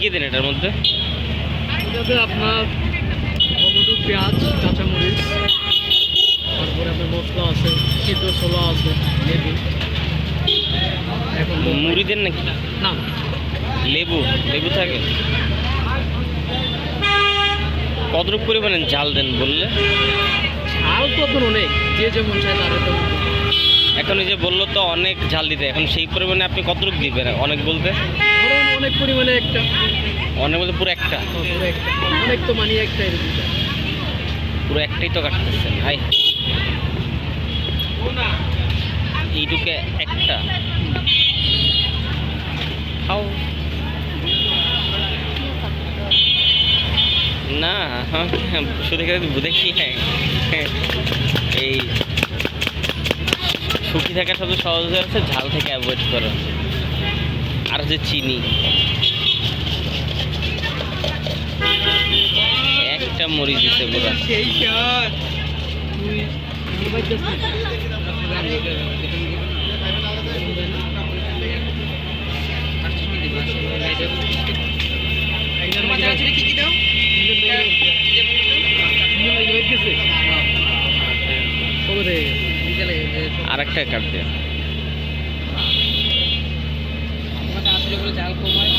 কি দেন এটার মধ্যে? এটাতে আপনার টমেটো, পেঁয়াজ, কাঁচামরিচ, তারপরে আপনার মশলা আছে, সিদ্ধ ছোলা আছে, লেবু। এখন মুড়ি দেন নাকি? না না, লেবু লেবু থাকে। কতটুকু পরিমাণে ঝাল দেন বললে? ঝাল তো আপনার অনেক, যে যেমন চায় তার তো। এখন এই যে বললো তো অনেক ঝাল দিতে, এখন সেই পরিমাণে আপনি কতটুকু দিবেন? অনেক বলতে ধরুন অনেক পরিমাণে একটা, অনেক বলতে পুরো একটা? পুরো একটা, অনেক তো মানে একটা এরকম। পুরো একটাই তো কাটতেছেন ভাই, এইটুকু একটা খাও না। শুধু দেখি এই শুকিয়ে থাকার সবচেয়ে সহজ হচ্ছে ঝাল থেকে অ্যাভয়েড করা। আর যে চিনি একটা মরিচ দিতে পুরো। সেই স্বাদ আর একটা কাটতে জাল কমায়